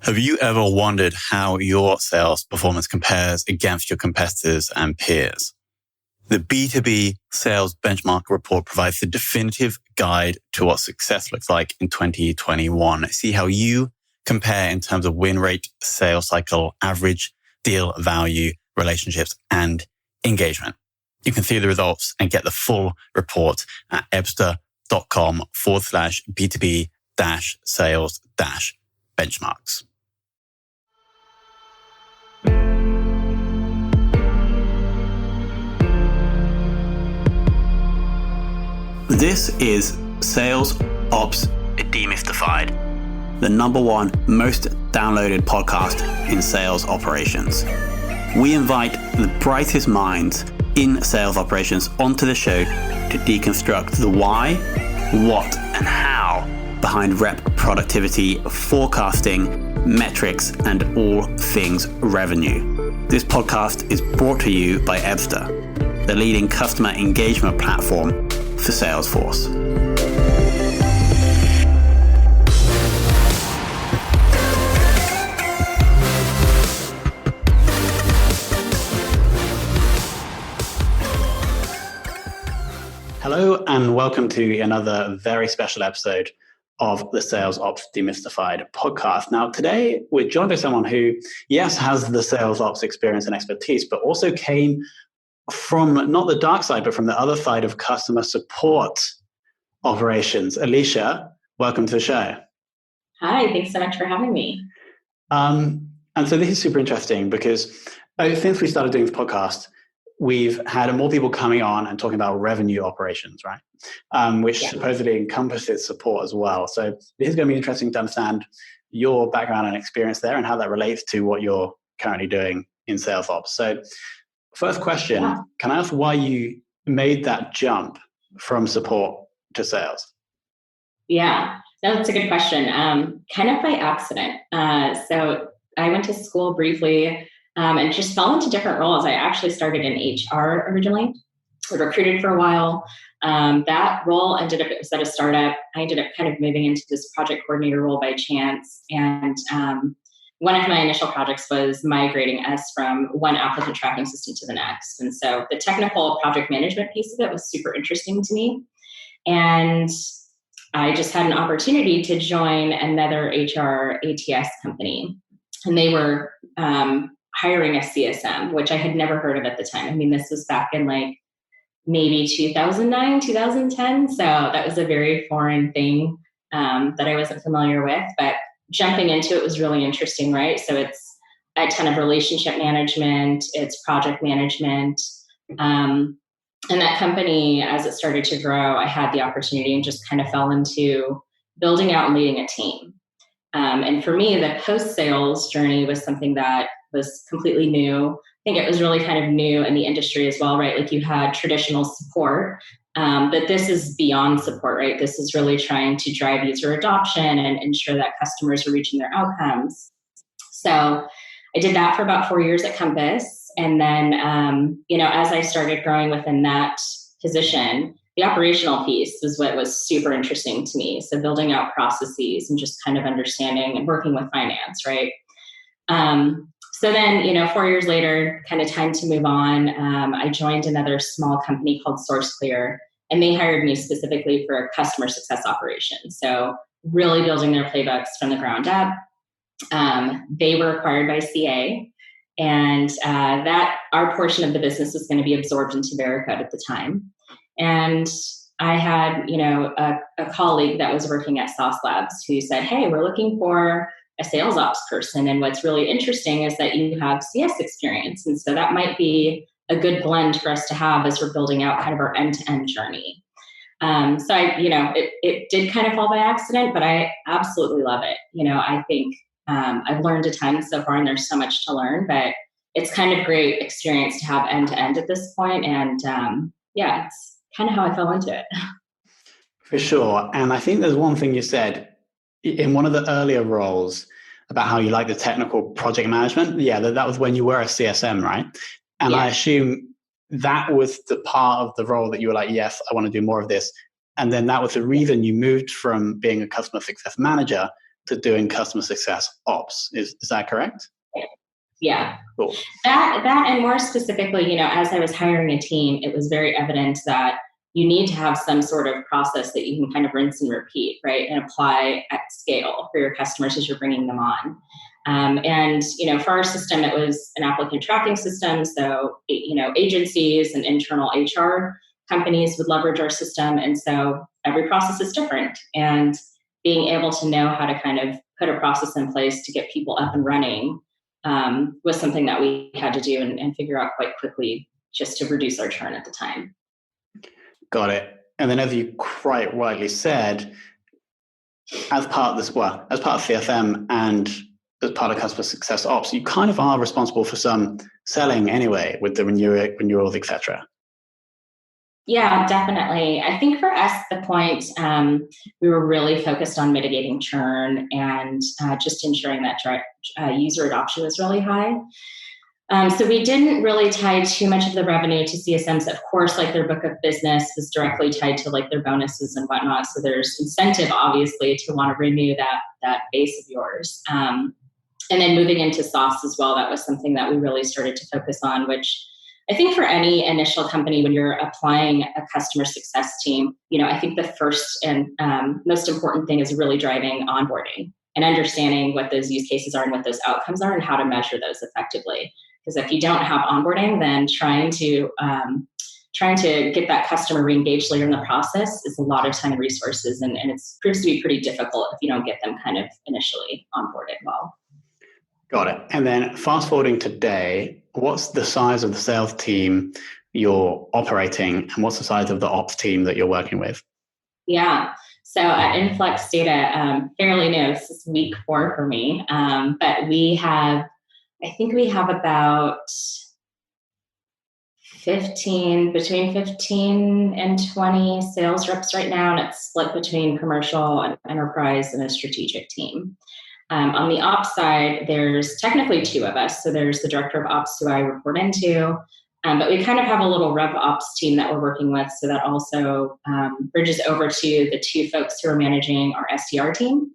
Have you ever wondered how your sales performance compares against your competitors and peers? The B2B Sales Benchmark Report provides the definitive guide to what success looks like in 2021. See how you compare in terms of win rate, sales cycle, average deal value, relationships, and engagement. You can see the results and get the full report at ebsta.com/B2B-sales-benchmarks. This is Sales Ops Demystified, the #1 most downloaded podcast in sales operations. We invite the brightest minds in sales operations onto the show to deconstruct the why, what, and how behind rep productivity, forecasting, metrics, and all things revenue. This podcast is brought to you by Ebsta, the leading customer engagement platform for Salesforce. Hello and welcome to another very special episode of the Sales Ops Demystified podcast. Now, today we're joined by someone who, yes, has the sales ops experience and expertise, but also came from not the dark side, but from the other side of customer support operations. Alicia, welcome to the show. Hi, thanks so much for having me. And so this is super interesting because since we started doing this podcast, we've had more people coming on and talking about revenue operations, right? Which supposedly encompasses support as well. So this is going to be interesting to understand your background and experience there and how that relates to what you're currently doing in sales ops. So first question, Can I ask why you made that jump from support to sales? Yeah, that's a good question. Kind of by accident. So I went to school briefly and just fell into different roles. I actually started in HR originally, recruited for a while. That role ended up, it was at a startup. I ended up kind of moving into this project coordinator role by chance. And one of my initial projects was migrating us from one applicant tracking system to the next. And so the technical project management piece of it was super interesting to me. And I just had an opportunity to join another HR ATS company. And they were hiring a CSM, which I had never heard of at the time. I mean, this was back in like maybe 2009, 2010. So that was a very foreign thing that I wasn't familiar with. But jumping into it was really interesting, right? So it's a ton of relationship management, it's project management. And that company, as it started to grow, I had the opportunity and just kind of fell into building out and leading a team. And for me, the post-sales journey was something that was completely new. I think it was really kind of new in the industry as well, right? Like you had traditional support, but this is beyond support, right? This is really trying to drive user adoption and ensure that customers are reaching their outcomes. So I did that for about 4 years at Compass. And then, as I started growing within that position, the operational piece was what was super interesting to me. So building out processes and just kind of understanding and working with finance, right? So then, 4 years later, kind of time to move on. I joined another small company called SourceClear, and they hired me specifically for customer success operations. So really building their playbooks from the ground up. They were acquired by CA, and that our portion of the business was going to be absorbed into Veracode at the time. And I had, a colleague that was working at Sauce Labs who said, "Hey, we're looking for a sales ops person. And what's really interesting is that you have CS experience. And so that might be a good blend for us to have as we're building out kind of our end-to-end journey." So it did kind of fall by accident, but I absolutely love it. I think I've learned a ton so far and there's so much to learn, but it's kind of great experience to have end-to-end at this point. And it's kind of how I fell into it. For sure. And I think there's one thing you said in one of the earlier roles about how you like the technical project management. Yeah, that was when you were a CSM, right? And I assume that was the part of the role that you were like, yes, I want to do more of this. And then that was the reason you moved from being a customer success manager to doing customer success ops. Is that correct? Yeah. Cool. That and more specifically, as I was hiring a team, it was very evident that you need to have some sort of process that you can kind of rinse and repeat, right? And apply at scale for your customers as you're bringing them on. And for our system, it was an applicant tracking system. So, agencies and internal HR companies would leverage our system. And so every process is different. And being able to know how to kind of put a process in place to get people up and running was something that we had to do and figure out quite quickly just to reduce our churn at the time. Got it. And then as you quite rightly said, as part of CFM and as part of customer success ops, you kind of are responsible for some selling anyway with the renewals, etc. Yeah, definitely. I think for us, the point, we were really focused on mitigating churn and just ensuring that user adoption was really high. So we didn't really tie too much of the revenue to CSMs. Of course, like their book of business was directly tied to like their bonuses and whatnot. So there's incentive, obviously, to want to renew that base of yours. And then moving into SaaS as well, that was something that we really started to focus on, which I think for any initial company, when you're applying a customer success team, I think the first and most important thing is really driving onboarding and understanding what those use cases are and what those outcomes are and how to measure those effectively. Because if you don't have onboarding, then trying to get that customer re-engaged later in the process is a lot of time and resources, and it proves to be pretty difficult if you don't get them kind of initially onboarded well. Got it. And then fast forwarding today, what's the size of the sales team you're operating, and what's the size of the ops team that you're working with? Yeah. So at InfluxData, fairly new. This is week 4 for me, but I think we have about between 15 and 20 sales reps right now, and it's split between commercial and enterprise and a strategic team. On the ops side, there's technically 2 of us. So there's the director of ops who I report into, but we kind of have a little rev ops team that we're working with. So that also bridges over to the 2 folks who are managing our SDR team,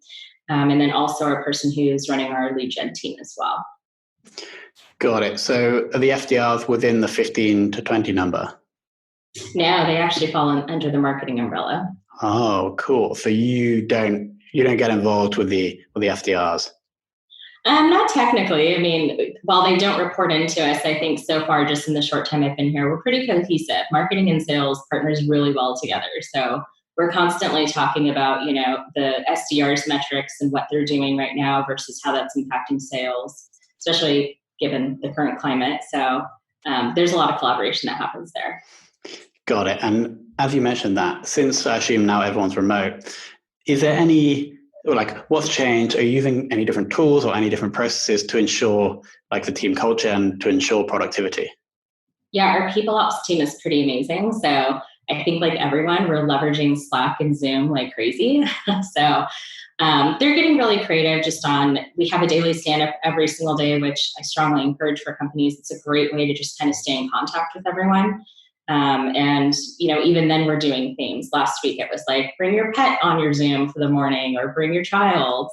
and then also our person who's running our lead gen team as well. Got it. So are the SDRs within the 15 to 20 number? No, they actually fall under the marketing umbrella. Oh, cool. So you don't get involved with the SDRs? Not technically. I mean, while they don't report into us, I think so far, just in the short time I've been here, we're pretty cohesive. Marketing and sales partners really well together. So we're constantly talking about, the SDR's metrics and what they're doing right now versus how that's impacting sales, especially given the current climate. So there's a lot of collaboration that happens there. Got it. And as you mentioned that, since I assume now everyone's remote, is there what's changed? Are you using any different tools or any different processes to ensure the team culture and to ensure productivity? Yeah, our people ops team is pretty amazing. So I think like everyone, we're leveraging Slack and Zoom like crazy. So they're getting really creative we have a daily stand-up every single day, which I strongly encourage for companies. It's a great way to just kind of stay in contact with everyone. And even then we're doing themes. Last week it was like, bring your pet on your Zoom for the morning or bring your child.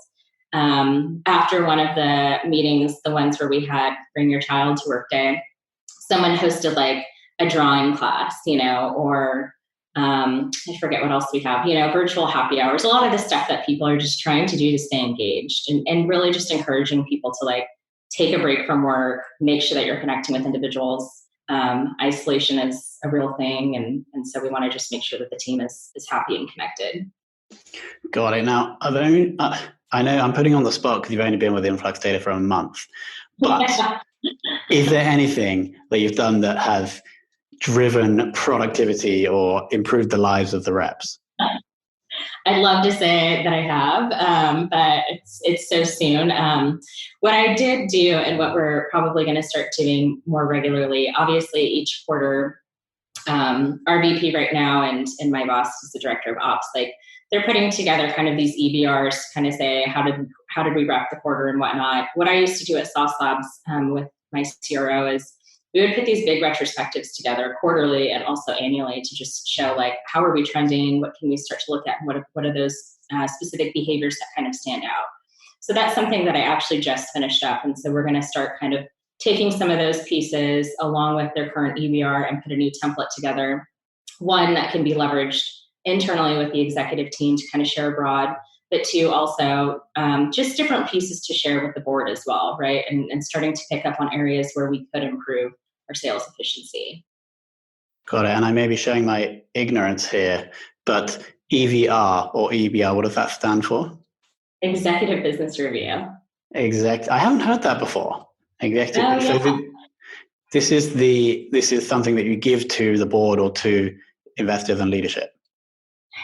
After one of the meetings, the ones where we had bring your child to work day, someone hosted like a drawing class, or I forget what else we have, virtual happy hours, a lot of the stuff that people are just trying to do to stay engaged and really just encouraging people to take a break from work, make sure that you're connecting with individuals. Isolation is a real thing. And so we want to just make sure that the team is happy and connected. Got it. Now, I know I'm putting on the spot because you've only been with InfluxData for a month, but is there anything that you've done that has driven productivity or improved the lives of the reps? I'd love to say that I have, but it's so soon. What I did do and what we're probably going to start doing more regularly, obviously each quarter, our VP right now and my boss is the director of ops, they're putting together kind of these EBRs to kind of say, how did we wrap the quarter and whatnot. What I used to do at Sauce Labs with my CRO is we would put these big retrospectives together quarterly and also annually to just show how are we trending, what can we start to look at, and what are those specific behaviors that kind of stand out. So that's something that I actually just finished up. And so we're going to start kind of taking some of those pieces along with their current EBR and put a new template together. One that can be leveraged internally with the executive team to kind of share abroad, but two, also just different pieces to share with the board as well, right? And starting to pick up on areas where we could improve our sales efficiency. Got it. And I may be showing my ignorance here, but EVR or EBR, what does that stand for? Executive Business Review. I haven't heard that before. Executive. Oh, yeah. So this is something that you give to the board or to investors and leadership.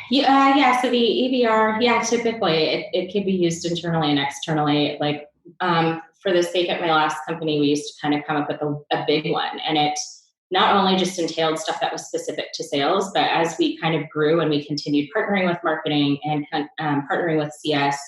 Yeah. So the EBR, typically it can be used internally and externally. Like for the sake at my last company, we used to kind of come up with a big one, and it not only just entailed stuff that was specific to sales, but as we kind of grew and we continued partnering with marketing and partnering with CS,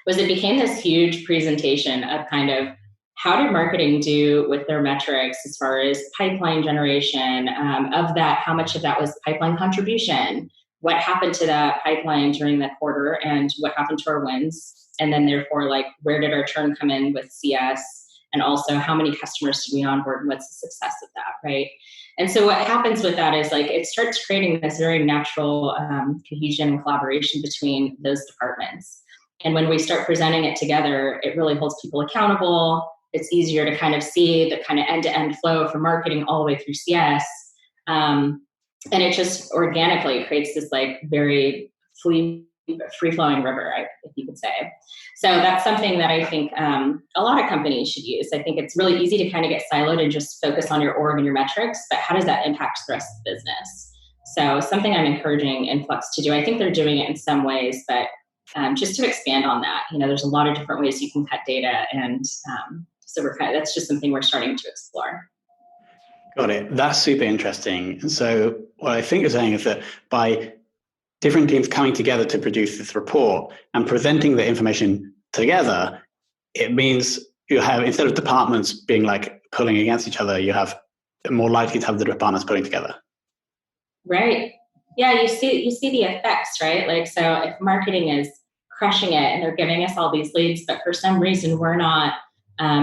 it became this huge presentation of kind of how did marketing do with their metrics as far as pipeline generation, of that, how much of that was pipeline contribution, what happened to that pipeline during the quarter, and what happened to our wins, and then therefore, like, where did our churn come in with CS, and also how many customers did we onboard and what's the success of that, right? And so what happens with that is, like, it starts creating this very natural cohesion and collaboration between those departments. And when we start presenting it together, it really holds people accountable. It's easier to kind of see the kind of end-to-end flow from marketing all the way through CS. And it just organically creates this like very free-flowing river, if you could say. So that's something that I think a lot of companies should use. I think it's really easy to kind of get siloed and just focus on your org and your metrics, but how does that impact the rest of the business? So something I'm encouraging Influx to do. I think they're doing it in some ways, but just to expand on that, there's a lot of different ways you can cut data, and so that's just something we're starting to explore. Got it. That's super interesting. So what I think you're saying is that by different teams coming together to produce this report and presenting the information together, it means you have, instead of departments being like pulling against each other, you have more likely to have the departments pulling together. Right. Yeah, you see the effects, right? Like, so if marketing is crushing it and they're giving us all these leads, but for some reason we're not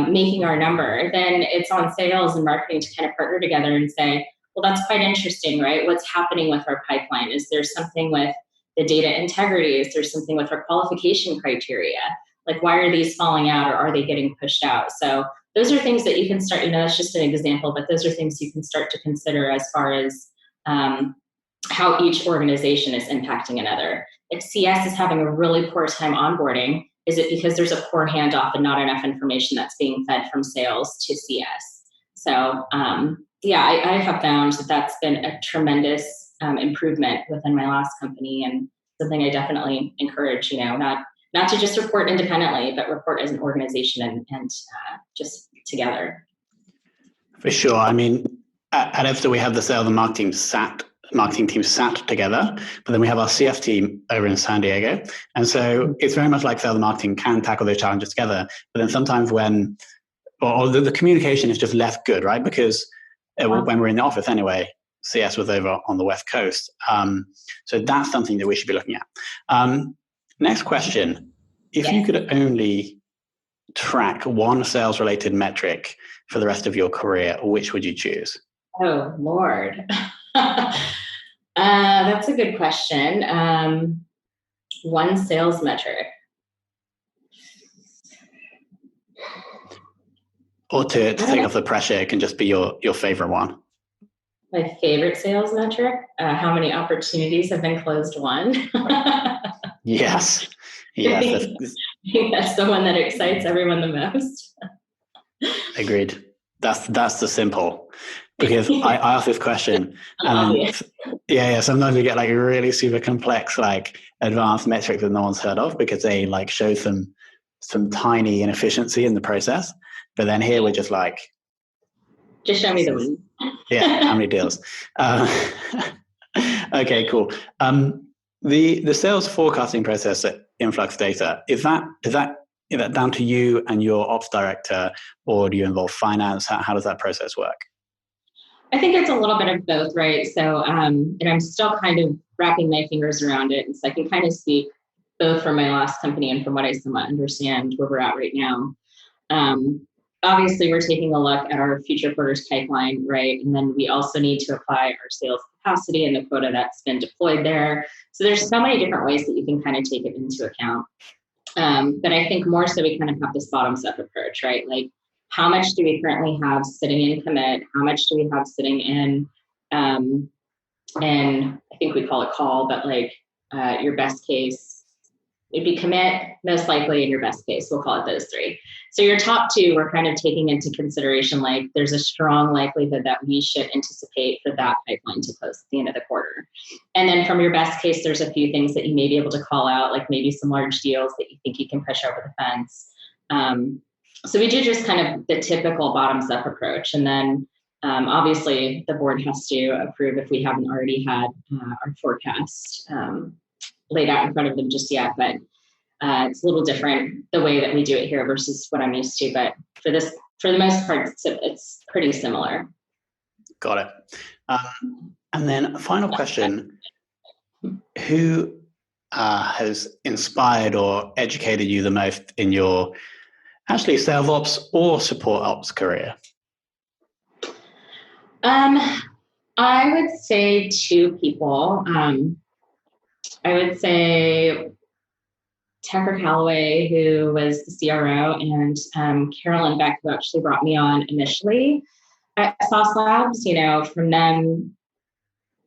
making our number, then it's on sales and marketing to kind of partner together and say, well, that's quite interesting, right? What's happening with our pipeline? Is there something with the data integrity? Is there something with our qualification criteria? Like, why are these falling out, or are they getting pushed out? So those are things that you can start, that's just an example, but those are things you can start to consider as far as how each organization is impacting another. If CS is having a really poor time onboarding, is it because there's a poor handoff and not enough information that's being fed from sales to CS? So I have found that that's been a tremendous improvement within my last company, and something I definitely encourage, not to just report independently, but report as an organization and just together. For sure. I mean, at EFTA, we have the sales and marketing team sat together, but then we have our CS team over in San Diego. And so it's very much like sales and marketing can tackle those challenges together. But then sometimes the communication is just less good, right? Because when we're in the office anyway, CS was over on the West Coast. So that's something that we should be looking at. Next question. If you could only track one sales-related metric for the rest of your career, which would you choose? Oh, Lord. That's a good question. One sales metric. Or to take off the pressure, it can just be your favorite one. My favorite sales metric? How many opportunities have been closed won? Yes. I think that's the one that excites everyone the most. Agreed. That's the simple. Because I ask this question, and sometimes we get like really super complex, like advanced metrics that no one's heard of, because they like show some tiny inefficiency in the process. But then here we're just like, just show me the win. Yeah, how many deals? Okay, cool. The sales forecasting process at InfluxData, is that down to you and your ops director, or do you involve finance? How does that process work? I think it's a little bit of both, right? So, and I'm still kind of wrapping my fingers around it. And so I can kind of speak both from my last company and from what I somewhat understand where we're at right now. Obviously, we're taking a look at our future quarters pipeline, right? And then we also need to apply our sales capacity and the quota that's been deployed there. So there's so many different ways that you can kind of take it into account. But I think more so we kind of have this bottoms up approach, right? Like, how much do we currently have sitting in commit? How much do we have sitting in, and I think we call it call, but like your best case, it'd be commit, most likely, in your best case. We'll call it those three. So your top two, we're kind of taking into consideration, like there's a strong likelihood that we should anticipate for that pipeline to close at the end of the quarter. And then from your best case, there's a few things that you may be able to call out, like maybe some large deals that you think you can push over the fence. So we do just kind of the typical bottoms up approach. And then obviously the board has to approve if we haven't already had our forecast laid out in front of them just yet, but it's a little different the way that we do it here versus what I'm used to. But for the most part, it's pretty similar. Got it. And then a final question: who has inspired or educated you the most in your actually sales ops or support ops career? I would say two people. I would say Tucker Calloway, who was the CRO, and Carolyn Beck, who actually brought me on initially at Sauce Labs. You know, from them,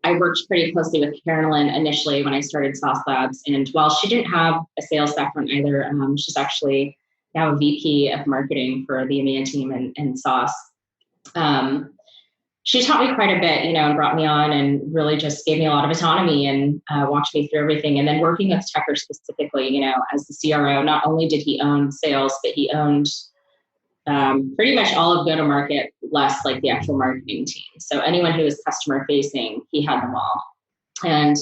I worked pretty closely with Carolyn initially when I started Sauce Labs. And while she didn't have a sales background either, she's actually now a VP of marketing for the EMEA team in Sauce. She taught me quite a bit, you know, and brought me on and really just gave me a lot of autonomy and walked me through everything. And then working with Tucker specifically, you know, as the CRO, not only did he own sales, but he owned pretty much all of go-to-market, less like the actual marketing team. So anyone who was customer facing, he had them all. And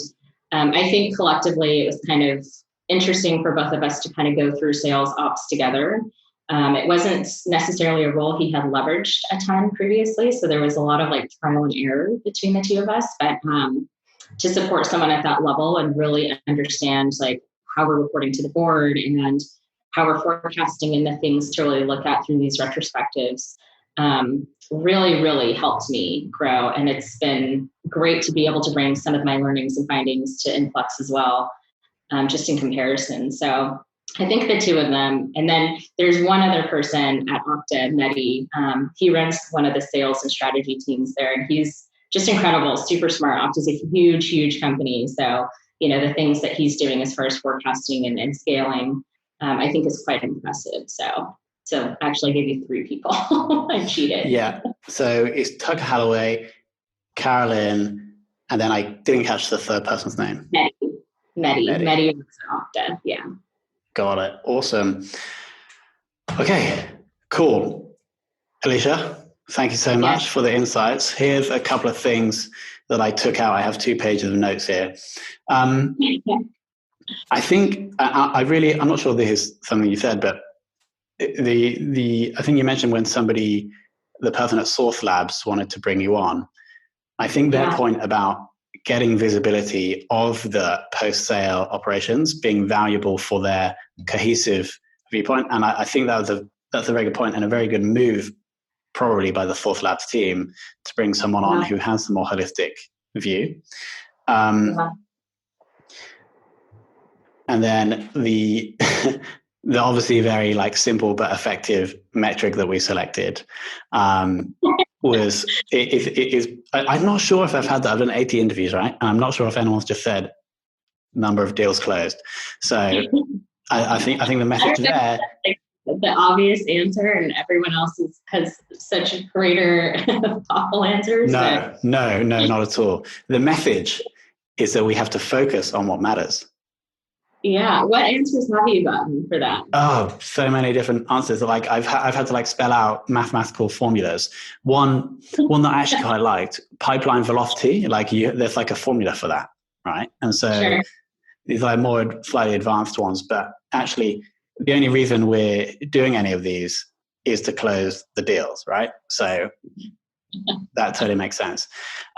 I think collectively it was kind of interesting for both of us to kind of go through sales ops together. It wasn't necessarily a role he had leveraged a ton previously. So there was a lot of like trial and error between the two of us, but to support someone at that level and really understand like how we're reporting to the board and how we're forecasting and the things to really look at through these retrospectives really, really helped me grow. And it's been great to be able to bring some of my learnings and findings to Influx as well, just in comparison. So I think the two of them. And then there's one other person at Okta, Mehdi. He runs one of the sales and strategy teams there, and he's just incredible, super smart. Okta's a huge, huge company. So, you know, the things that he's doing as far as forecasting and scaling, I think is quite impressive. So actually I gave you three people. I cheated. Yeah. So it's Tucker Calloway, Carolyn, and then I didn't catch the third person's name. Mehdi was at Okta. Yeah. Got it. Awesome. Okay, cool. Alicia, thank you so much for the insights. Here's a couple of things that I took out. I have 2 pages of notes here. I think I'm not sure this is something you said, but I think you mentioned when the person at Source Labs wanted to bring you on. I think their point about getting visibility of the post-sale operations being valuable for their cohesive viewpoint. And I think that's a very good point and a very good move probably by the Source Labs team to bring someone on who has a more holistic view. And then the obviously very like simple but effective metric that we selected was I'm not sure if I've had that. I've done 80 interviews, right? And I'm not sure if anyone's just said number of deals closed. So I think the message there. The obvious answer, and everyone else has such greater thoughtful answers. No, not at all. The message is that we have to focus on what matters. Yeah. What answers have you gotten for that? Oh, so many different answers. Like I've had to like spell out mathematical formulas. One that I actually quite liked, pipeline velocity. Like there's like a formula for that, right? And so these are more slightly advanced ones, but actually the only reason we're doing any of these is to close the deals, right? So that totally makes sense.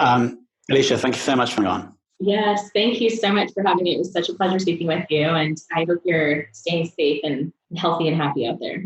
Alicia, thank you so much for coming on. Yes, thank you so much for having me. It was such a pleasure speaking with you, and I hope you're staying safe and healthy and happy out there.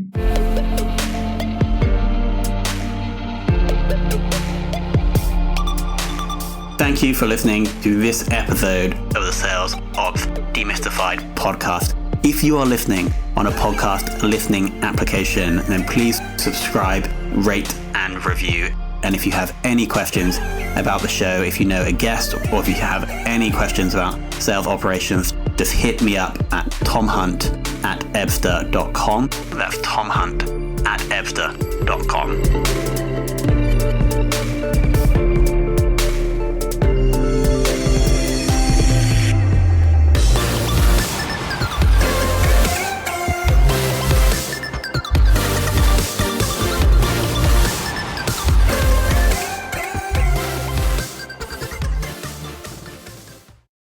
Thank you for listening to this episode of the Sales Ops Demystified podcast. If you are listening on a podcast listening application, then please subscribe, rate, and review. And if you have any questions about the show, if you know a guest, or if you have any questions about sales operations, just hit me up at tomhunt@ebster.com. That's tomhunt@ebster.com.